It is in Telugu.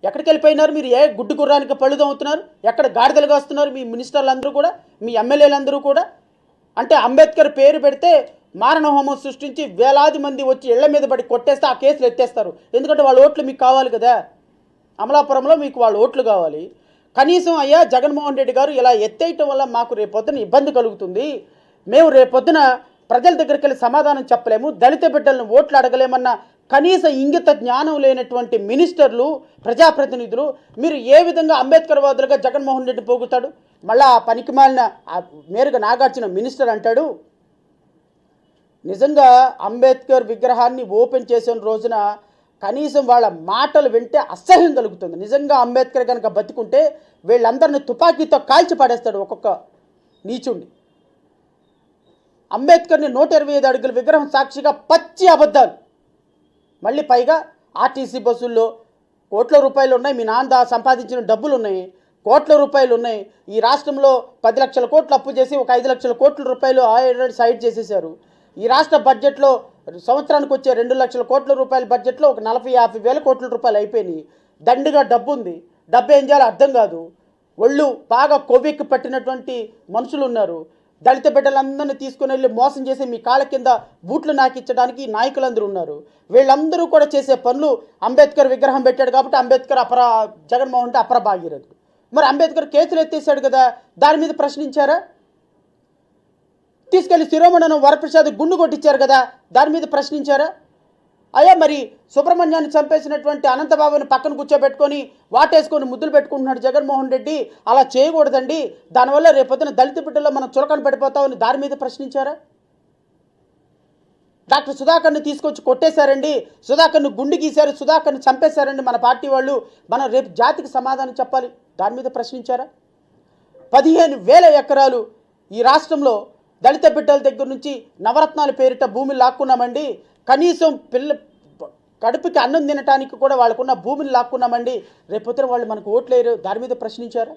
ఎక్కడికి వెళ్ళిపోయినారు మీరు? ఏ గుడ్డు గుర్రానికి పళ్ళు తవ్వుతున్నారు? ఎక్కడ గాడిదలుగా వస్తున్నారు మీ మినిస్టర్లందరూ కూడా, మీ ఎమ్మెల్యేలందరూ కూడా? అంటే అంబేద్కర్ పేరు పెడితే మారణహోమం సృష్టించి వేలాది మంది వచ్చి ఇళ్ల మీద పడి కొట్టేస్తే ఆ కేసులు ఎత్తేస్తారు. ఎందుకంటే వాళ్ళ ఓట్లు మీకు కావాలి కదా, అమలాపురంలో మీకు వాళ్ళ ఓట్లు కావాలి. కనీసం అయ్యా జగన్మోహన్ రెడ్డి గారు ఇలా ఎత్తేయటం వల్ల మాకు రేపొద్దున ఇబ్బంది కలుగుతుంది, మేము రేపొద్దున ప్రజల దగ్గరికి వెళ్ళి సమాధానం చెప్పలేము, దళిత బిడ్డలను ఓట్లు అడగలేమన్న కనీస ఇంగిత జ్ఞానం లేనటువంటి మినిస్టర్లు, ప్రజాప్రతినిధులు మీరు ఏ విధంగా అంబేద్కర్ వాదులుగా జగన్మోహన్ రెడ్డి పోగుతాడు? మళ్ళీ ఆ పనికిమాలిన మేరుగా నాగార్జున మినిస్టర్ అంటాడు, నిజంగా అంబేద్కర్ విగ్రహాన్ని ఓపెన్ చేసిన రోజున కనీసం వాళ్ళ మాటలు వింటే అసహ్యం కలుగుతుంది. నిజంగా అంబేద్కర్ కనుక బతికుంటే వీళ్ళందరినీ తుపాకీతో కాల్చి పడేస్తాడు ఒక్కొక్క నీచుండి. అంబేద్కర్ని 125 అడుగుల విగ్రహం సాక్షిగా పచ్చి అబద్ధాలు. మళ్ళీ పైగా ఆర్టీసీ బస్సుల్లో కోట్ల రూపాయలు ఉన్నాయి, మీ నాన్న సంపాదించిన డబ్బులు ఉన్నాయి, కోట్ల రూపాయలు ఉన్నాయి. ఈ రాష్ట్రంలో 10 లక్షల కోట్లు అప్పు చేసి ఒక 5 లక్షల కోట్ల రూపాయలు ఆల్రెడీ సైడ్ చేసేశారు. ఈ రాష్ట్ర బడ్జెట్లో సంవత్సరానికి వచ్చే 2 లక్షల కోట్ల రూపాయల బడ్జెట్లో ఒక 40-50 వేల కోట్ల రూపాయలు అయిపోయినాయి. దండిగా డబ్బు ఉంది, డబ్బు ఏం చేయాలో అర్థం కాదు. ఒళ్ళు బాగా కొవ్వెక్కి పట్టినటువంటి మనుషులు ఉన్నారు. దళిత బిడ్డలందరినీ తీసుకుని వెళ్ళి మోసం చేసి మీ కాళ్ళ కింద బూట్లు నాకిచ్చడానికి నాయకులందరూ ఉన్నారు. వీళ్ళందరూ కూడా చేసే పనులు అంబేద్కర్ విగ్రహం పెట్టాడు కాబట్టి అంబేద్కర్ జగన్మోహన్ రెడ్డి అప్రభాగ్యుడు. మరి అంబేద్కర్ కేసులు ఎత్తేసాడు కదా, దాని మీద ప్రశ్నించారా? తీసుకెళ్లి శిరోమణనం వరప్రసాద్ గుండు కొట్టించారు కదా, దాని మీద ప్రశ్నించారా? అయ్యా మరి సుబ్రహ్మణ్యాన్ని చంపేసినటువంటి అనంతబాబుని పక్కన కూర్చోబెట్టుకొని వాటేసుకొని ముద్దులు పెట్టుకుంటున్నాడు జగన్మోహన్ రెడ్డి. అలా చేయకూడదండి, దానివల్ల రేపొద్దున దళిత బిడ్డల్లో మనం చులకన పడిపోతామని దాని మీద ప్రశ్నించారా? డాక్టర్ సుధాకర్ని తీసుకొచ్చి కొట్టేశారండి, సుధాకర్ని గుండు గీశారు, సుధాకర్ని చంపేశారండి మన పార్టీ వాళ్ళు, మనం రేపు జాతికి సమాధానం చెప్పాలి, దాని మీద ప్రశ్నించారా? 15,000 ఎకరాలు ఈ రాష్ట్రంలో దళిత బిడ్డల దగ్గర నుంచి నవరత్నాల పేరిట భూమిని లాక్కున్నామండి, కనీసం కడుపుకి అన్నం తినటానికి కూడా వాళ్ళకున్న భూమిని లాక్కున్నామండి, రేపొద్దున వాళ్ళు మనకు ఓట్లేరు, దాని మీద ప్రశ్నించారా?